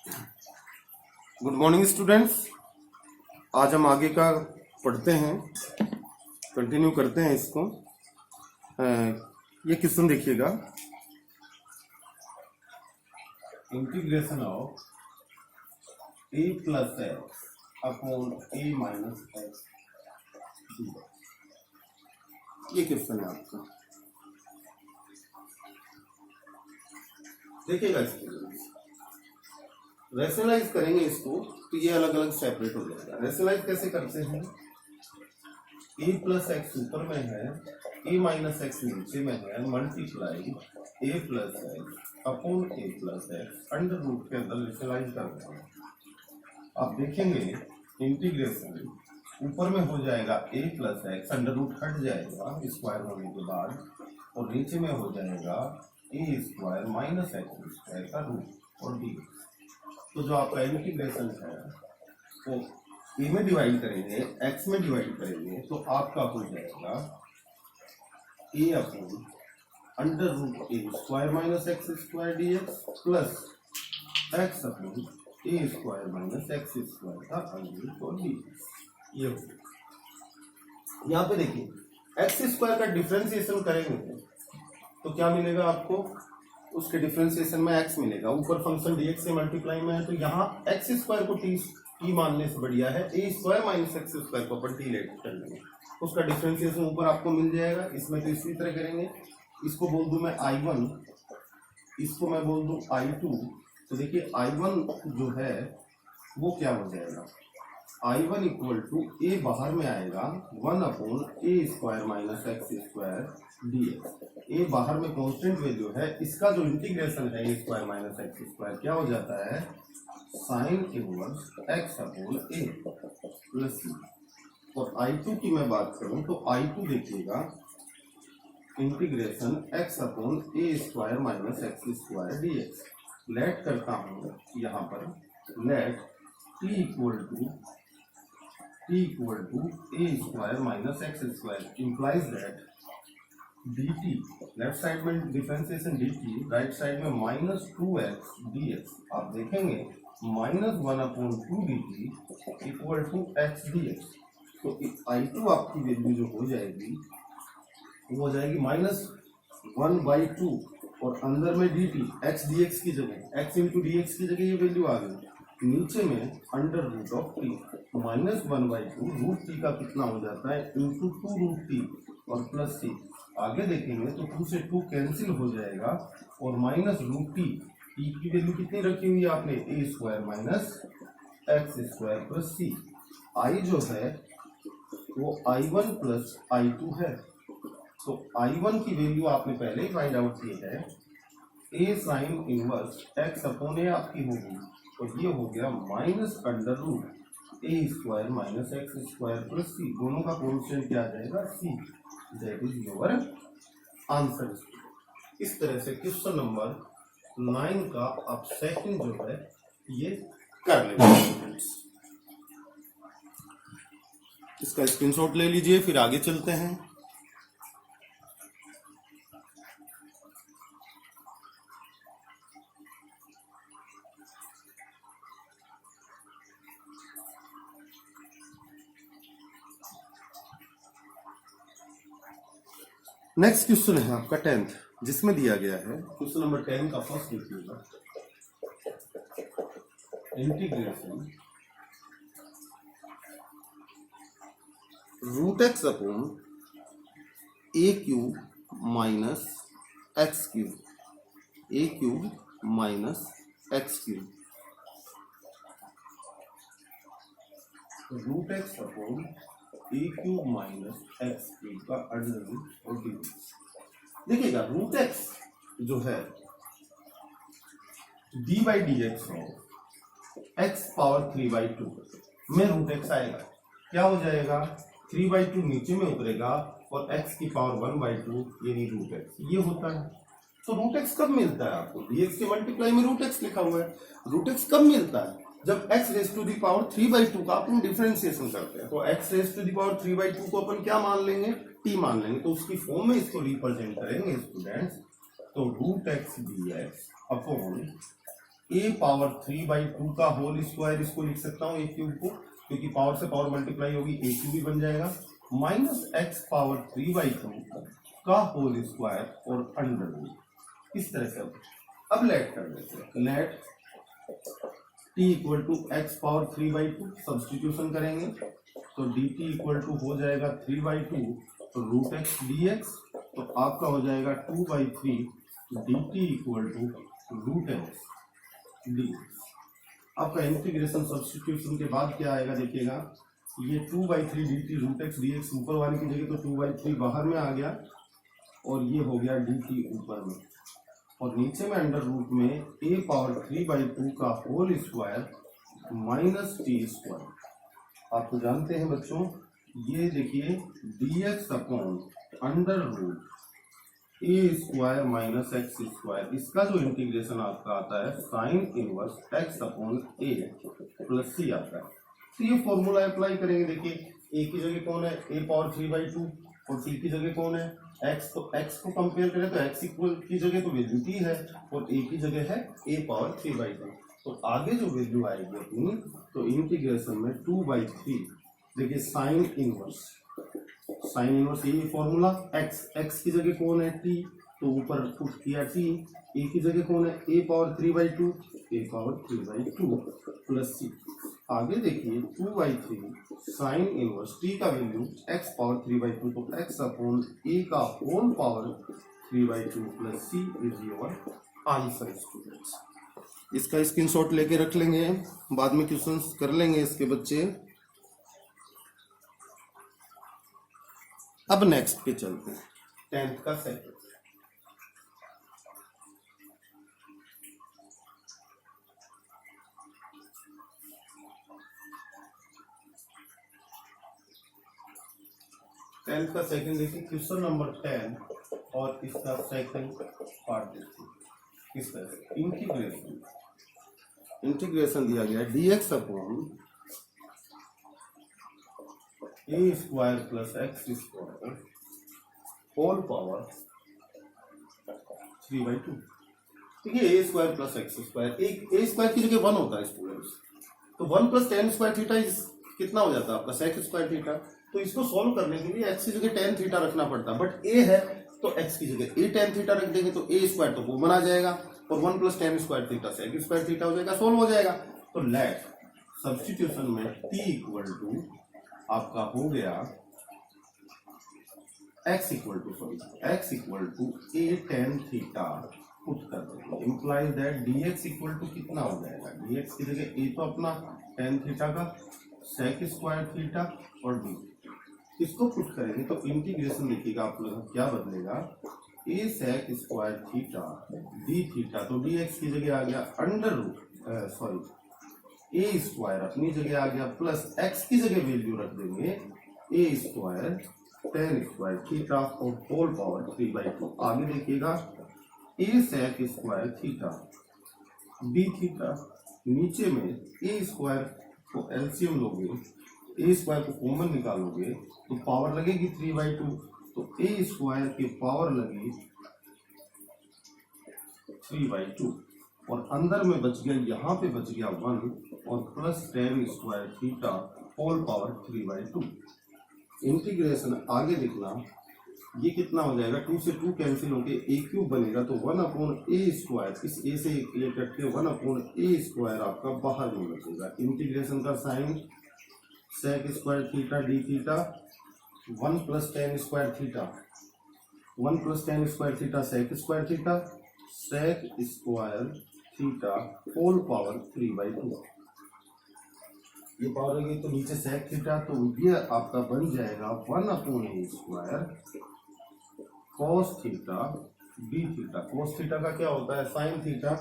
Good morning students. आज हम आगे का पढ़ते हैं, कंटिन्यू करते हैं इसको। ये क्वेश्चन देखिएगा, integration of a plus x upon a minus x. ये क्वेश्चन है आपका, देखिएगा। इसको रेशनलाइज करेंगे इसको तो ये अलग अलग सेपरेट हो जाएगा। रेशनलाइज कैसे करते हैं? a प्लस एक्स ऊपर में है, a माइनस एक्स नीचे में है, multiply a plus x upon a plus x under root के अंदर रेशनलाइज करते हैं। आप देखेंगे इंटीग्रेशन ऊपर में हो जाएगा a plus x, under root हट जाएगा स्क्वायर होने के बाद, और नीचे में हो जाएगा a square minus x square का रूट और डी। तो जो आपका इंटीग्रेशन है वो a में डिवाइड करेंगे, x में डिवाइड करेंगे, तो आपका हो जाएगा a upon under root a square minus x square d x plus x upon a square minus x square का अंडर रूट और डी। ये हो, यहाँ पे देखिए एक्स स्क्वायर का डिफरेंशिएशन करेंगे तो क्या मिलेगा आपको? उसके डिफरेंशिएशन में x मिलेगा, ऊपर फंक्शन dx से मल्टीप्लाई में है, तो यहाँ एक्स स्क्वायर को t मानने से बढ़िया है a square minus x square को अपन t लेट कर लेंगे, उसका डिफरेंशिएशन ऊपर आपको मिल जाएगा। इसमें तो इसी तरह करेंगे, इसको बोल दूं मैं I1, इसको मैं बोल दूं I2, तो देखिए I1 जो है वो क्या हो जाएगा? I1 इक्वल टू a बाहर में आएगा 1 upon a square minus x square d x. A बाहर में कांस्टेंट वैल्यू है, इसका जो इंटीग्रेशन है a square minus x square क्या हो जाता है? Sine inverse x upon a plus c। और I2 की मैं बात करूं तो I2 देखिएगा integration x upon a square minus x square d x. Let करता हूं यहाँ पर, let t equal to a square minus x square implies that dt, left side में डिफरेंशिएशन dt, राइट साइड में माइनस 2x dx। आप देखेंगे minus 1 upon 2 dt equal to x dx। तो I2 आपकी वैल्यू जो हो जाएगी वो हो जाएगी माइनस 1/2, और अंदर में dt x dx की जगह x इंटू dx की जगह ये वैल्यू आ गई, नीचे में under root of t minus 1/2 root t का कितना हो जाता है? इंटू 2 रूट टी और प्लस टी। आगे देखेंगे तो 2 से 2 कैंसिल हो जाएगा और माइनस रूट टी। टी की वैल्यू कितनी रखी हुई है आपने? a square minus x square plus c. आई जो है वो I1 प्लस I2 है, तो I1 की वैल्यू आपने पहले ही फाइंड आउट की है, a sine inverse x upon a आपकी होगी, तो ये हो गया minus under root a square minus x square plus c. दोनों का कोएफिशिएंट क्या आ जाएगा? c। That is your answer. इस तरह से क्वेश्चन नंबर 9 का आप सेकंड जो है ये कर लेंगे। इसका स्क्रीनशॉट ले लीजिए, फिर आगे चलते हैं। नेक्स्ट क्वेश्चन है आपका 10th, जिसमें दिया गया है क्वेश्चन नंबर 10 का फर्स्ट देखिएगा, integration root x upon a cube minus x cube, a cube minus x cube, root x upon a cube minus x cube का अंडर रूट और डी। देखिएगा रूट एक्स जो है d by d x of x power 3/2 में root x आएगा, क्या हो जाएगा? 3/2 नीचे में उतरेगा और x की पावर 1/2 यानी रूट एक्स, ये होता है। तो रूट एक्स कब मिलता है आपको? dx के मल्टीप्लाई में रूट एक्स लिखा हुआ है। रूट एक्स कब मिलता है? जब x raise to the power 3/2 का अपन डिफरेंशिएशन करते हैं, तो x raise to the power 3/2 को अपन क्या मान लेंगे? t मान लेंगे, तो उसकी फॉर्म में इसको रिप्रेजेंट करेंगे स्टूडेंट्स, तो रूट एक्स dx अपॉन ए पावर 3/2 का होल स्क्वायर इसको लिख सकता हूँ ए क्यूब को, क्योंकि पावर से पावर मल्टीप्लाई होगी ए क्यूब भी बन जाएगा, माइनस एक्स पावर 3/2 का होल स्क्वायर और अंडर रूट। इस तरह से अब लेट कर देते हैं, let t equal to x power 3/2 substitution करेंगे तो डी टी इक्वल टू हो जाएगा 3/2 तो रूट एक्स डी एक्स, तो आपका हो जाएगा 2/3 d t equal to root x d x. आपका इंटीग्रेशन सब्सटीट्यूशन के बाद क्या आएगा देखिएगा, ये 2/3 d t root x d x ऊपर वाले की जगह तो 2/3 बाहर में आ गया और ये हो गया डी टी ऊपर में, और नीचे में अंडर रूट में ए पावर 3/2 का whole square minus t square. आप तो जानते हैं बच्चों, ये देखिए d x upon under root a square minus x square, इसका जो इंटीग्रेशन आपका आता है sine inverse x upon a plus c आता है। तो ये फॉर्मूला अप्लाई करेंगे, देखिए ए की जगह कौन है ए पावर 3/2 और टी की जगह कौन है एक्स, तो एक्स को कंपेयर करें तो एक्स इक्वल की जगह तो वैल्यू टी है और ए की जगह है ए पावर 3/2, तो आगे जो वैल्यू आएगी अपनी तो इंटीग्रेशन में 2/3 देखिए साइन इनवर्स यही फॉर्मूला, एक्स की जगह कौन है टी तो ऊपर पुट किया टी, ए की जगह कौन है ए पावर 3/2 प्लस सी, आगे देखिए 2/3 साइन इनवर्स टी का वैल्यू एक्स पावर 3/2 तो एक्स अपॉन ए का whole power 3/2 plus C is your answer students. इसका स्क्रीनशॉट लेके रख लेंगे, बाद में क्वेश्चंस कर लेंगे इसके बच्चे। अब नेक्स्ट पे चलते हैं, 10th का सेकंड। टेंथ का सेकंड देखिए, क्वेश्चन नंबर 10 और इसका सेकंड पार्ट देखिए इस तरह से। इंटीग्रेशन दिया गया dx upon a square plus x square whole power 3/2। देखिए a square plus x square, एक ए स्क्वायर की जगह 1 होता है स्टूडेंट्स, तो 1 + tan स्क्वायर थीटा कितना हो जाता है आपका sec स्क्वायर थीटा, तो इसको सॉल्व करने के लिए x की जगह tan थीटा रखना पड़ता है, बट a है तो x की जगह a tan थीटा रख देंगे तो a स्क्वायर तो कॉमन आ जाएगा और 1 + tan square theta sec square theta हो जाएगा, सॉल्व हो जाएगा। तो लेट सब्स्टिट्यूशन में t इक्वल टू आपका हो गया x equal to a tan theta put कर देंगे, implies that dx equal to कितना हो जाएगा, dx की जगह a तो अपना tan थीटा का sec स्क्वायर थीटा और d, इसको पुट करेंगे तो इंटीग्रेशन देखिएगा आप लोग क्या बदलेगा, a sec square theta d theta, तो dx की जगह आ गया अंडर रूट a स्क्वायर अपनी जगह आ गया प्लस x की जगह वैल्यू रख देंगे a square tan square theta और होल पावर 3/2। आगे देखिएगा a sec square theta d theta, नीचे में a स्क्वायर को एलसीएम लोगे, ए स्क्वायर को कॉमन निकालोगे तो पावर लगेगी 3/2, तो ए स्क्वायर की पावर लगी 3/2 और अंदर में बच गया, यहाँ पे बच गया 1 और plus tan square theta whole power 3/2। Integration आगे लिखना, ये कितना हो जाएगा, 2 से 2 कैंसिल होके a क्यूब बनेगा तो 1/a स्क्वायर, इस a से ये कट के 1/a स्क्वायर आपका बाहर में बचेगा। इंटीग्रेशन का sine sec square theta d theta 1 + tan square theta, 1 + tan square theta sec square theta, sec square theta whole power 3/2। ये पावर होगी तो नीचे sec थीटा, तो ये आपका बन जाएगा 1/a square cos theta d theta. cos theta का क्या होता है साइन थीटा,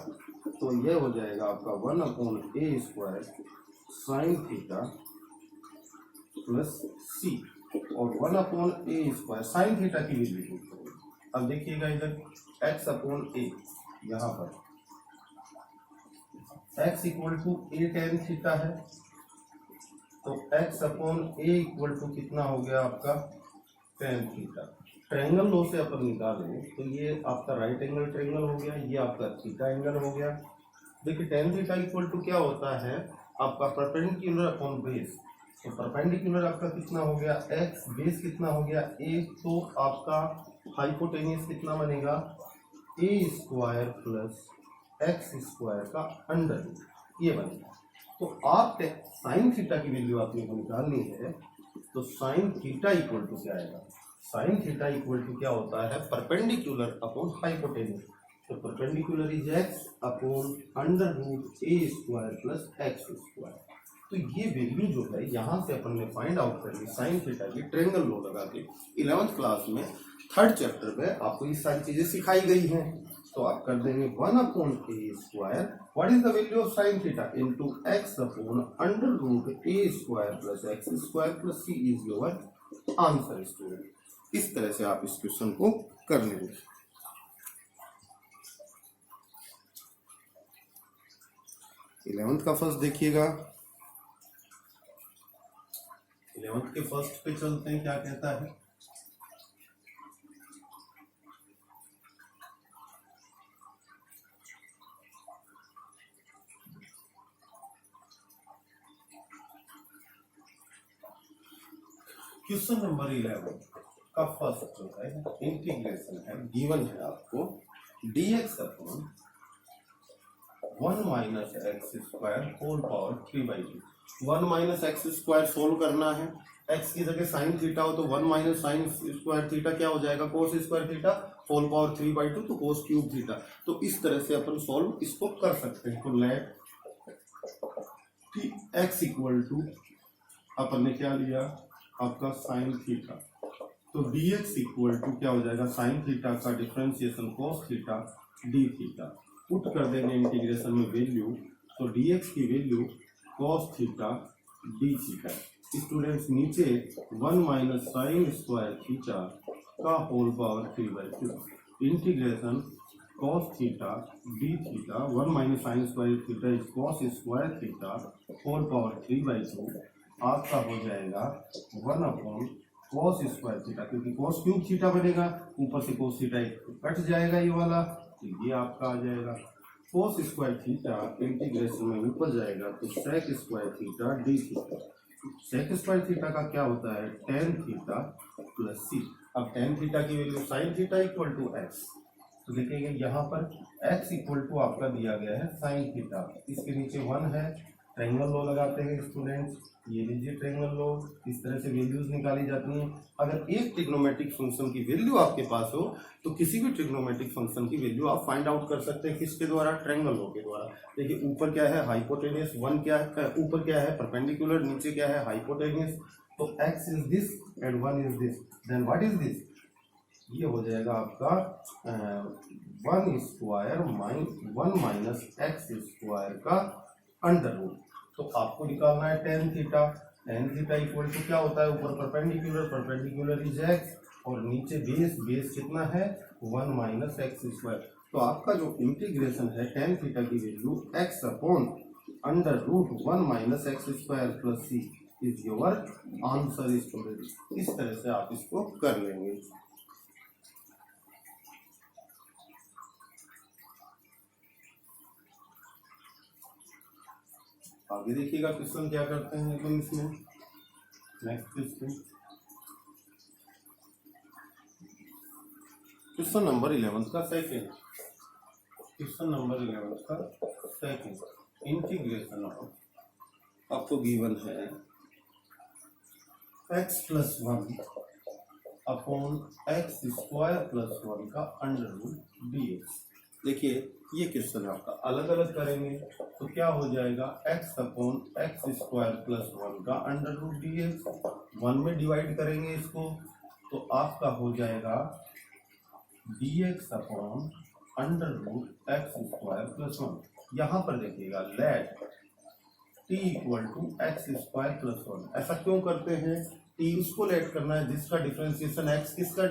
तो ये हो जाएगा आपका 1/a square sine theta plus c और 1/a स्क्वायर साइन थीटा की वैल्यू। अब देखिएगा इधर x/a, यहाँ पर x equal to a tan theta है, तो x/a इक्वल टू कितना हो गया आपका tan थीटा। ट्रायंगल लॉ से अपन निकालें तो ये आपका राइट एंगल ट्रायंगल हो गया, ये आपका थीटा एंगल हो गया, देखिए टेन थीटा इक्वल टू क्या होता है आपका परपेंडिकुलर अपॉन बेस। तो परपेंडिकुलर आपका कितना हो गया एक्स, बेस कितना हो गया ए, तो आपका हाइपोटेनियस कितना बनेगा ए स्क्वायर प्लस एक्स स्क्वायर का अंडर रूट, ये बनेगा। तो आप साइन थीटा की वैल्यू आपने को निकालनी है, तो साइन थीटा इक्वल टू क्या आएगा, साइन थीटा इक्वल टू क्या होता है परपेंडिकुलर अपॉन हाइपोटेनियस। तो perpendicular is x upon under root a square plus x square. तो ये वैल्यू जो है यहाँ से अपन ने फाइंड आउट कर ली साइन थीटा की ट्रायंगल लॉ लगा के। 11th क्लास में 3rd चैप्टर में आपको ये सारी चीजें सिखाई गई हैं। तो आप कर देंगे 1 upon a square, what is the value of sine theta, into x upon under root a square plus x square plus C is your answer student. इस तरह से आप इस क्वेश्चन को कर लेंगे। इलेवेंथ का फर्स्ट देखिएगा, 11th के फर्स्ट पे चलते हैं, क्या कहता है। क्वेश्चन नंबर 11 का फर्स्ट जो है इंटीग्रेशन है, गिवन है आपको dx upon 1 minus x square whole power 3/2। 1 minus x square solve करना है, एक्स की जगह साइन थीटा हो तो 1 माइनस साइन स्क्वायर थीटा क्या हो जाएगा cos square theta whole power 3/2, तो कोस क्यूब थीटा। तो इस तरह से अपन सोल्व इसको कर सकते हैं। तो लेट एक्स इक्वल टू अपन ने क्या लिया आपका साइन थीटा, तो dx इक्वल टू क्या हो जाएगा साइन थीटा का differentiation cos theta d theta. Put कर देंगे इंटीग्रेशन में वैल्यू, तो dx की value cos theta d theta. Students नीचे 1 माइनस साइन स्क्वायर थीटा का whole power 3/2 integration cos theta d theta. 1 minus sine square theta is cos square theta whole power 3/2 आपका हो जाएगा 1 अपॉन cos स्क्वायर थीटा, क्योंकि cos cube theta बनेगा, ऊपर से cos theta cut जाएगा ये वाला, तो ये आपका आ जाएगा cos स्क्वायर थीटा इंटीग्रेशन में ऊपर जाएगा तो sec square theta d theta. sec square theta का क्या होता है tan थीटा प्लस सी। अब tan थीटा की value sin theta equal to x, तो देखेंगे यहाँ पर x इक्वल टू आपका दिया गया है sin थीटा, इसके नीचे 1 है। ट्रायंगल लॉ लगाते हैं स्टूडेंट्स, ये लीजिए ट्रायंगल लॉ, इस तरह से वैल्यूज निकाली जाती हैं। अगर एक ट्रिग्नोमेट्रिक फंक्शन की वैल्यू आपके पास हो तो किसी भी ट्रिग्नोमेट्रिक फंक्शन की वैल्यू आप फाइंड आउट कर सकते हैं, किसके द्वारा ट्रायंगल लॉ के द्वारा। देखिए ऊपर क्या है हाइपोटेनियस, 1 क्या है ऊपर क्या है परपेंडिकुलर, नीचे क्या है हाइपोटेनियस। तो x is this and 1 is this, then what is this, ये हो जाएगा आपका 1 माइनस एक्स स्क्वायर का अंडर रूट। तो आपको निकालना है tan theta. tan theta equal to क्या होता है ऊपर परपेंडिकुलर, परपेंडिकुलर इज एक्स और नीचे बेस, बेस कितना है 1 माइनस एक्स स्क्वायर। तो आपका जो इंटीग्रेशन है tan थीटा की value x upon under root 1 minus x square plus C is your answer student. इस तरह से आप इसको कर लेंगे। आगे देखिएगा क्वेश्चन क्या करते हैं अपन इसमें। नेक्स्ट क्वेश्चन, क्वेश्चन नंबर 11 का सेकंड, क्वेश्चन नंबर 11 का सेकंड इंटीग्रेशन ऑफ आपको गिवन है x plus 1 upon x square plus 1 का अंडर रूट dx। देखिए ये क्वेश्चन आपका अलग अलग करेंगे तो क्या हो जाएगा x upon x square plus 1 का अंडर रूट dx। 1 में डिवाइड करेंगे इसको तो आपका हो जाएगा dx upon under root x square plus 1। यहाँ पर देखिएगा let t equal to x square plus 1। ऐसा क्यों करते हैं, t उसको लेट करना है जिसका डिफरेंशिएशन x, किसका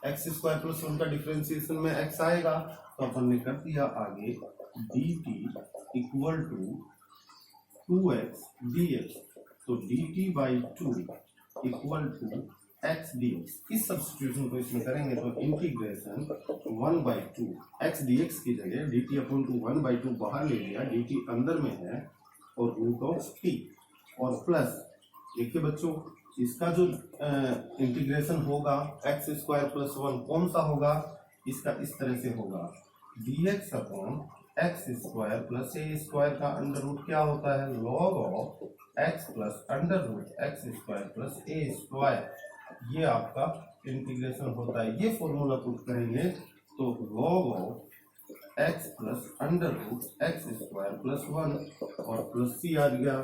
एक्स स्क्वायर प्लस 1 का डिफरेंशिएशन में x आएगा। तो अपन ने कर दिया आगे dt equal to 2x dx। तो dt by 2 equal to x dx, इस सब्स्टिट्यूशन को इसमें करेंगे तो इंटीग्रेशन 1/2 एक्स dx की जगह dt अपॉन टू 1/2 बाहर ले लिया, dt अंदर में है और रूट ऑफ t और प्लस, देखिए बच्चों इसका जो इंटीग्रेशन होगा एक्स स्क्वायर प्लस 1 कौन सा होगा, इसका इस तरह से होगा dx upon x square plus a square का अंडर रूट क्या होता है, log of x plus under root x square plus a square, ये आपका इंटीग्रेशन होता है। ये फॉर्मूला पुट करेंगे तो log of x plus under root x square plus 1 और प्लस सी आ गया,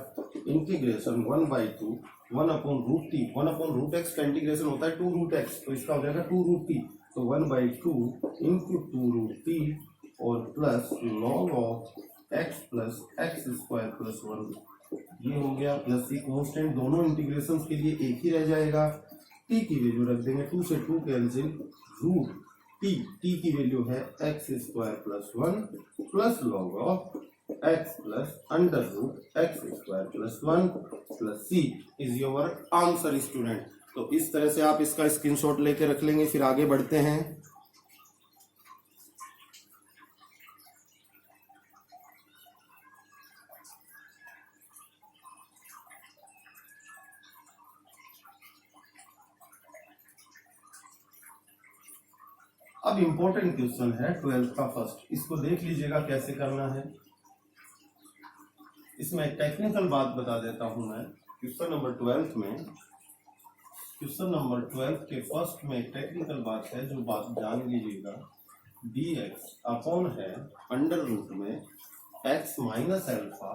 integration 1/2 1 upon root t, 1 upon root x का इंटीग्रेशन होता है 2 रूट एक्स, तो इसका हो जाएगा 2 रूट टी, तो 1/2 इंटू 2 रूट टी और plus log of x plus x square plus 1, ये हो गया प्लस सी कॉन्स्टेंट, दोनों इंटीग्रेशन के लिए एक ही रह जाएगा, टी की वैल्यू रख देंगे 2 से 2 कैंसिल, रूट टी की वैल्यू है x square plus 1 plus log of x plus under root x square plus 1 plus C is your answer student. तो इस तरह से आप इसका स्क्रीनशॉट लेके रख लेंगे, फिर आगे बढ़ते हैं। अब इंपॉर्टेंट क्वेश्चन है 12th का फर्स्ट, इसको देख लीजिएगा कैसे करना है। इसमें एक टेक्निकल बात बता देता हूं मैं, क्वेश्चन नंबर 12 के फर्स्ट में एक टेक्निकल बात है, जो बात जान लीजिएगा, dx अपॉन है अंडर रूट में x minus alpha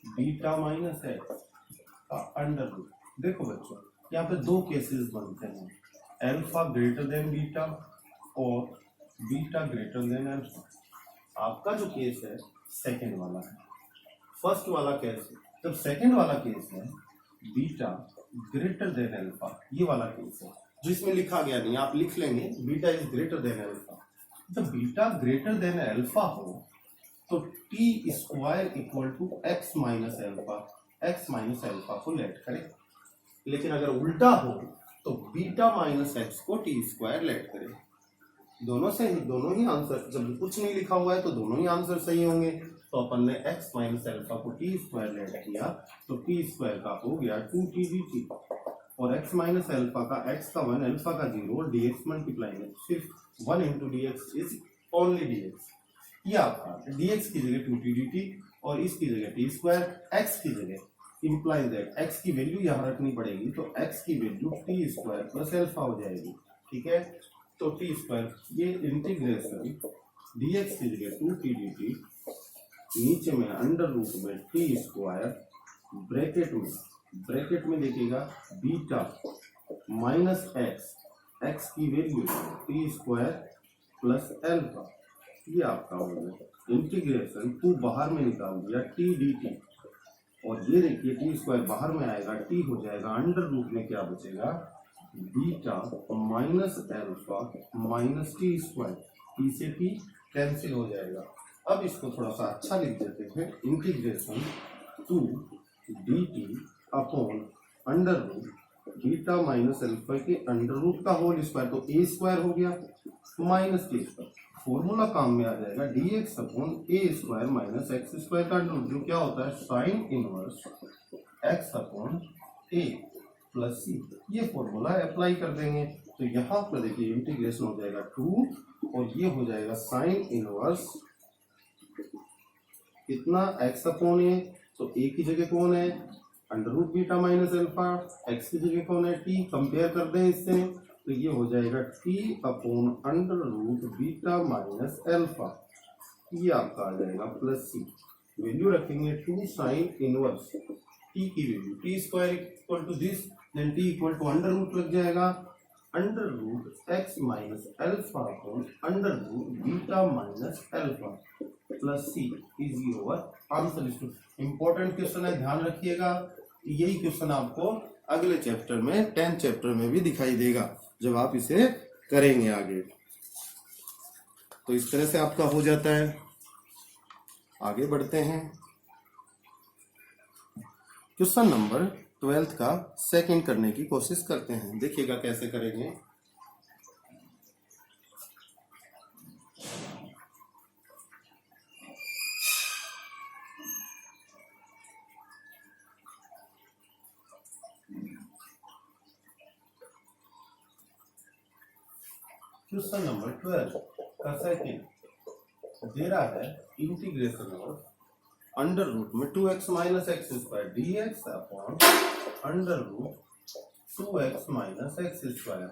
beta minus x का अंडर रूट। देखो बच्चों यहाँ पे दो केसेस बनते हैं, अल्फा ग्रेटर देन बीटा और बीटा ग्रेटर देन अल्फा। आपका जो केस है सेकंड वाला है, फर्स्ट वाला केस, जब सेकंड वाला केस है बीटा ग्रेटर देन अल्फा, ये वाला केस है जो इसमें लिखा गया नहीं, आप लिख लेंगे beta is greater than alpha. जब बीटा ग्रेटर देन अल्फा हो तो t square equal to x minus alpha को लेट करें, लेकिन अगर उल्टा हो तो बीटा माइनस एक्स को टी स्क्वायर लेट करें। दोनों ही आंसर, जब कुछ नहीं लिखा हुआ है तो दोनों ही आंसर सही होंगे। तो अपन ने x माइनस अल्फा को टी स्क्वायर लेट किया तो टी स्क्वायर का हो गया 2t dt, और x माइनस अल्फा का x का 1 अल्फा का 0 dx मल्टीप्लाई में सिर्फ 1 into dx is only dx, ये आपका dx की जगह 2t dt और इसकी जगह टी स्क्वायर, x की जगह इंप्लाइज दैट x की वैल्यू यहाँ रखनी पड़ेगी, तो x की value t square plus alpha हो जाएगी, ठीक है। तो टी स्क्वायर, ये इंटीग्रेशन dx की जगह 2t dt, नीचे में अंडर रूट में टी स्क्वायर, ब्रैकेट में देखिएगा बीटा माइनस एक्स की value t square plus alpha, ये आपका हो गया इंटीग्रेशन, टू बाहर में निकाल दिया टी डी टी, और ये देखिए टी स्क्वायर बाहर में आएगा, टी हो जाएगा अंडर रूट में क्या बचेगा beta minus alpha minus t square, T से टी कैंसिल हो जाएगा। अब इसको थोड़ा सा अच्छा लिख देते हैं, integration 2 dt upon under root beta minus alpha के अंडर रूट का होल स्क्वायर, तो ए स्क्वायर हो गया माइनस टी स्क्वायर, फॉर्मूला काम में आ जाएगा dx upon a square minus x square का अंडर रूट, जो क्या होता है sine inverse x upon a plus c, ये फॉर्मूला अप्लाई कर देंगे। तो यहाँ पर देखिए इंटीग्रेशन हो जाएगा 2 और ये हो जाएगा साइन इनवर्स कितना x अपॉन ए, तो ए की जगह कौन है under root beta minus alpha, x की जगह कौन है टी, कंपेयर कर दें इससे तो ये हो जाएगा t upon under root beta minus alpha, ये आपका आ जाएगा प्लस सी, वैल्यू रखेंगे 2 साइन इनवर्स t की value t square equal to this, then t equal to under root लग जाएगा under root x minus alpha upon under root beta minus alpha plus C is your answer. Important question है, ध्यान रखिएगा। यही question आपको अगले chapter में 10th chapter में भी दिखाई देगा जब आप इसे करेंगे आगे। तो इस तरह से आपका हो जाता है। आगे बढ़ते हैं, क्वेश्चन नंबर 12th का सेकंड करने की कोशिश करते हैं। देखिएगा कैसे करेंगे। क्वेश्चन नंबर 12 का सेकंड दे रहा है इंटीग्रेशन ऑफ अंडर रूट में 2x minus x square d x upon under root 2x minus x square.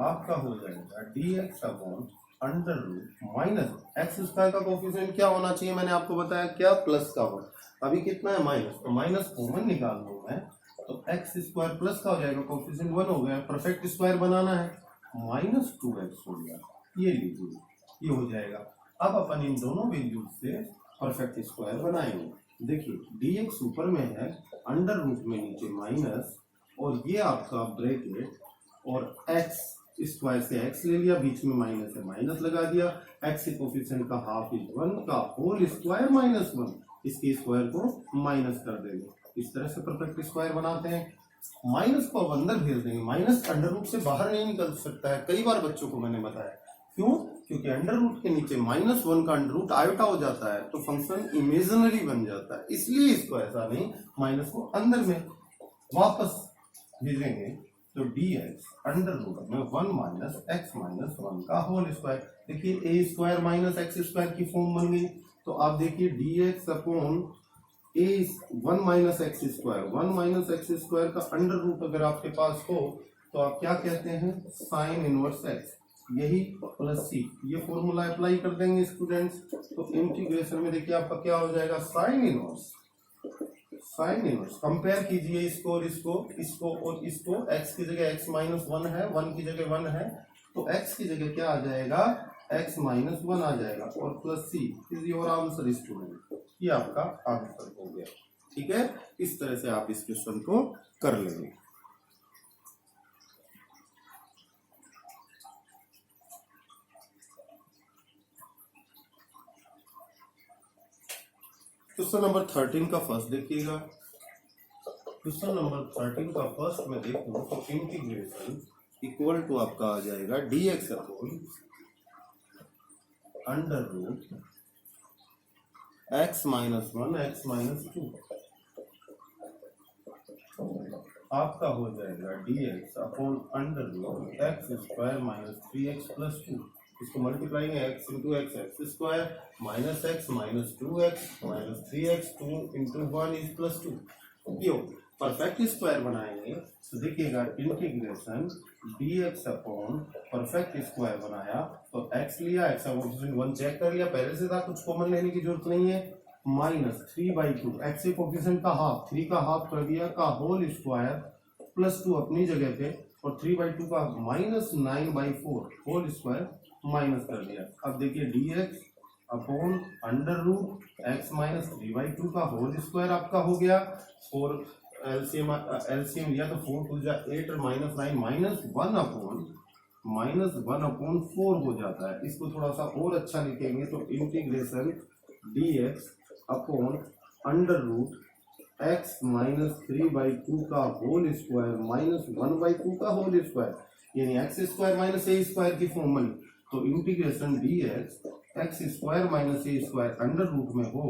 आपका हो जाएगा d x upon under root minus x square का कोफिशिएंट क्या होना चाहिए, मैंने आपको बताया क्या, प्लस का होगा। अभी कितना है माइनस, तो माइनस कॉमन निकाल लूँ मैं, तो एक्स स्क्वायर प्लस का हो जाएगा, कोफिशिएंट 1 हो गया। परफेक्ट स्क्वायर बनाना है, माइनस 2x हो गया, ये लीजिए, ये हो जाएगा। अब अपन इन दोनों वैल्यूज से परफेक्ट स्क्वायर बनाएंगे। देखिए dx ऊपर में है, अंडर रूट में नीचे माइनस, और ये आपका ब्रैकेट, और x स्क्वायर से x ले लिया, बीच में माइनस है, माइनस लगा दिया। x के कोफिशिएंट का हाफ इज 1 का होल स्क्वायर माइनस 1, इसके स्क्वायर को माइनस कर देंगे। इस तरह से परफेक्ट स्क्वायर बनाते हैं। माइनस को अब अंदर भेज देंगे, माइनस अंडर रूट से बाहर नहीं निकल सकता है, कई बार बच्चों को मैंने बताया। क्यों? क्योंकि अंडर रूट के नीचे -1 का अंडर रूट आयोटा हो जाता है, तो फंक्शन इमेजिनरी बन जाता है, इसलिए इसको ऐसा नहीं, माइनस को अंदर में वापस भेजेंगे। तो dx अंडर रूट में 1 माइनस एक्स माइनस 1 का होल स्क्वायर। देखिए a square minus x square की फॉर्म बन गई। तो आप देखिए dx अपॉन ए 1 minus x square, 1 minus x square का अंडर रूट अगर आपके पास हो तो आप क्या कहते हैं, साइन इनवर्स एक्स, यही प्लस सी, ये फॉर्मूला अप्लाई कर देंगे स्टूडेंट्स। तो इंटीग्रेशन में देखिए आपका क्या हो जाएगा, sine inverse, sine inverse. Compare कीजिए इसको और इसको और इसको, x की जगह x माइनस 1 है, 1 की जगह 1 है, तो x की जगह क्या आ जाएगा, x माइनस 1 आ जाएगा, और plus C is your answer student, ये आपका आंसर हो गया। ठीक है, इस तरह से आप इस क्वेश्चन को कर लेंगे। क्वेश्चन नंबर 13 का फर्स्ट देखिएगा। क्वेश्चन नंबर 13 का फर्स्ट में देखो तो इंटीग्रेशन इक्वल टू आपका आ जाएगा dx upon under root x minus 1 x minus 2, आपका हो जाएगा dx upon under root x square minus 3x plus 2। इसको मल्टीप्लाई में x into x x square minus x minus 2x minus 3x 2 into 1 is plus 2। क्यों? Perfect square बनाएंगे तो देखिएगा integration dx upon perfect square बनाया तो x लिया, x upon 1 check कर लिया, पहले से था, कुछ कॉमन लेने की जरूरत नहीं है, माइनस 3/2 x के कोफिशिएंट का हाफ, 3 का हाफ कर दिया, का होल स्क्वायर प्लस 2 अपनी जगह पे, और 3/2 का माइनस 9/4 होल स्क्वायर माइनस कर दिया। अब देखिए dx upon under root x minus 3/2 का होल स्क्वायर आपका हो गया, और एलसीएम लिया तो 4 टू जा 8 और माइनस 9 माइनस 1 अपॉन 4 हो जाता है। इसको थोड़ा सा और अच्छा लिखेंगे तो integration dx upon under root x minus 3/2 का होल स्क्वायर माइनस 1/2 का होल स्क्वायर, यानी x square minus a square की फॉर्म बनी। तो integration dx x square minus a square under root में हो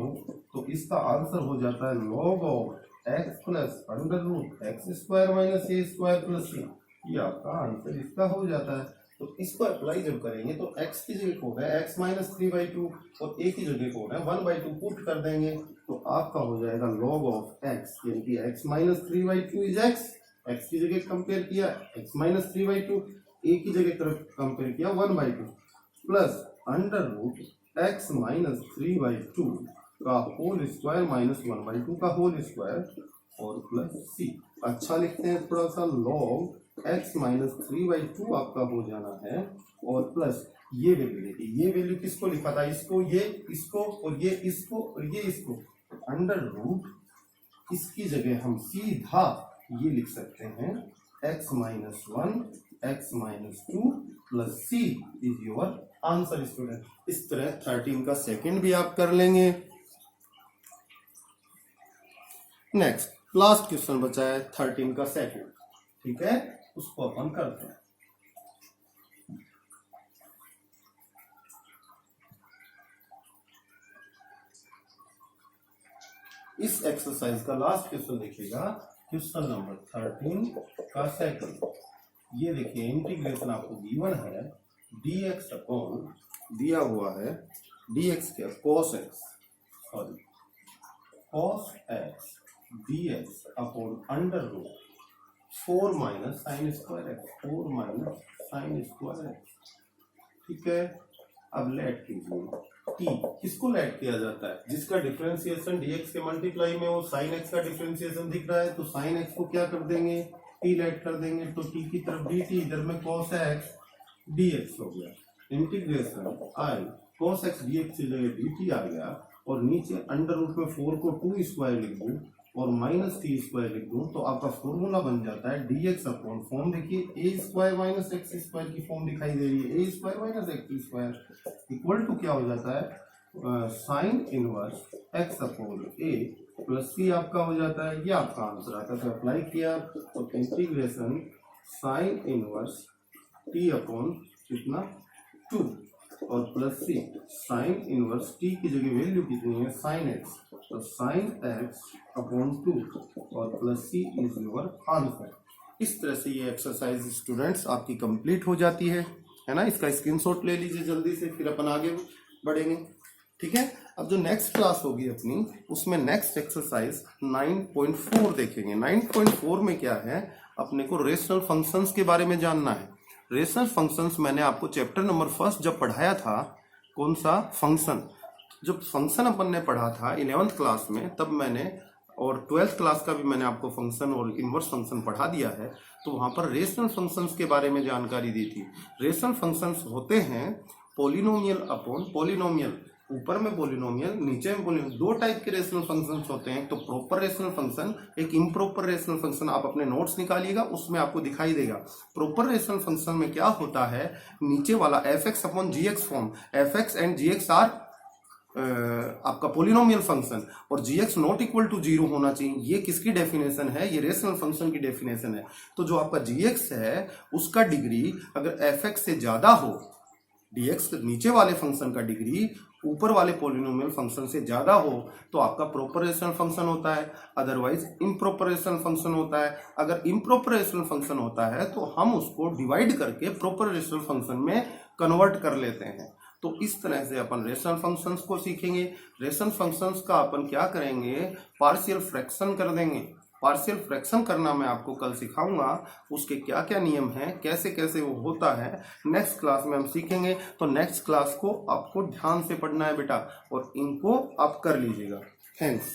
तो इसका आंसर हो जाता है log of x plus under root x square minus a square plus c, ये आपका आंसर इसका हो जाता है। तो इसको अप्लाई जब करेंगे तो x की जगह को है x माइनस 3/2 और a की जगह को है 1/2 पुट कर देंगे तो आपका हो जाएगा log ऑफ x, यानी कि x माइनस 3/2 इज x की जगह कंपेयर किया x माइनस 3/2, a की जगह कंपेयर किया 1/2 plus under root x minus 3/2 का होल स्क्वायर माइनस 1/2 का होल स्क्वायर और प्लस c। अच्छा लिखते हैं थोड़ा सा, log x माइनस 3/2 आपका हो जाना है, और प्लस ये वैल्यू देखिए, ये वैल्यू किसको लिखा था, इसको, ये इसको, और ये इसको, और ये इसको, अंडर रूट इसकी जगह हम सीधा ये लिख सकते हैं x minus 1 x minus 2 plus c is your answer student. इस तरह 13 का सेकंड भी आप कर लेंगे। नेक्स्ट लास्ट क्वेश्चन बचा है 13 का सेकंड, ठीक है, उसको अपन करते हैं। इस एक्सरसाइज का लास्ट क्वेश्चन देखिएगा, क्वेश्चन नंबर 13 का सेकंड। ये देखिए इंटीग्रेशन आपको गिवन है dx अपॉन दिया हुआ है dx क्या cos x dx upon under root 4 minus sine square x 4 minus sine square x, ठीक है। अब लेट कीजिए t, किसको लेट किया जाता है? जिसका डिफरेंशिएशन dx के मल्टीप्लाई में वो sin x का डिफरेंशिएशन दिख रहा है, तो sin x को क्या कर देंगे, t लेट कर देंगे, तो t की तरफ dt, इधर में cos x dx हो गया। Integration i cos x dx की जगह dt आ गया, और नीचे अंडर रूट में 4 को 2 स्क्वायर लिख दूं और माइनस टी स्क्वायर लिख दूं, तो आपका फॉर्मूला बन जाता है dx अपॉन फॉर्म देखिए a square minus x square की फॉर्म दिखाई दे रही है, a square minus x square equal to क्या हो जाता है sine inverse x upon a plus c आपका हो जाता है, ये आपका आंसर आता है। तो अप्लाई किया तो integration sine inverse t upon कितना 2 और plus c sine inverse t की जगह वैल्यू कितनी है साइन एक्स, तो साइन एक्स अपॉन 2 और plus C is your answer. इस तरह से ये एक्सरसाइज स्टूडेंट्स आपकी कंप्लीट हो जाती है ना। इसका स्क्रीनशॉट ले लीजिए जल्दी से, फिर अपन आगे बढ़ेंगे, ठीक है। अब जो नेक्स्ट क्लास होगी अपनी, उसमें नेक्स्ट एक्सरसाइज 9.4 देखेंगे। 9.4 में क्या है, अपने को रेशनल फंक्शंस के बारे में जानना है। रेशनल फंक्शंस मैंने आपको चैप्टर नंबर 1 जब पढ़ाया था, कौन सा फंक्शन, जब फंक्शन अपन ने पढ़ा था 11th क्लास में, तब मैंने, और 12th क्लास का भी मैंने आपको फंक्शन और इनवर्स फंक्शन पढ़ा दिया है, तो वहां पर रेशनल फंक्शंस के बारे में जानकारी दी थी। रेशनल फंक्शंस होते हैं पोलिनोमियल अपॉन पोलिनोमियल, ऊपर में पोलिनोमियल नीचे में पोलिनोमियल। दो टाइप के रेशनल फंक्शंस होते हैं, तो प्रॉपर रेशनल फंक्शन, एक इम्प्रॉपर रेशनल फंक्शन। आप अपने नोट्स निकालिएगा, उसमें आपको दिखाई देगा। प्रॉपर रेशनल फंक्शन में क्या होता है, नीचे वाला f(x) upon gx form, f(x) and gx are आपका पोलिनोमियल फंक्शन, और gx नॉट इक्वल टू 0 होना चाहिए। ये किसकी डेफिनेशन है, ये रेशनल फंक्शन की डेफिनेशन है। तो जो आपका gx है उसका डिग्री अगर f(x) से ज्यादा हो, dx नीचे वाले फंक्शन का डिग्री ऊपर वाले पोलिनोमियल फंक्शन से ज्यादा हो, तो आपका प्रॉपर रेशनल फंक्शन होता है, अदरवाइज इम्प्रॉपर रेशनल फंक्शन होता है। अगर इम्प्रॉपर रेशनल फंक्शन होता है तो हम उसको डिवाइड करके प्रॉपर रेशनल फंक्शन में कन्वर्ट कर लेते हैं। तो इस तरह से अपन रेशनल फंक्शंस को सीखेंगे। रेशनल फंक्शंस का अपन क्या करेंगे, पार्शियल फ्रैक्शन कर देंगे। पार्शियल फ्रैक्शन करना मैं आपको कल सिखाऊंगा, उसके क्या क्या नियम हैं, कैसे कैसे वो होता है, नेक्स्ट क्लास में हम सीखेंगे। तो नेक्स्ट क्लास को आपको ध्यान से पढ़ना है बेटा, और इनको आप कर लीजिएगा। थैंक्स।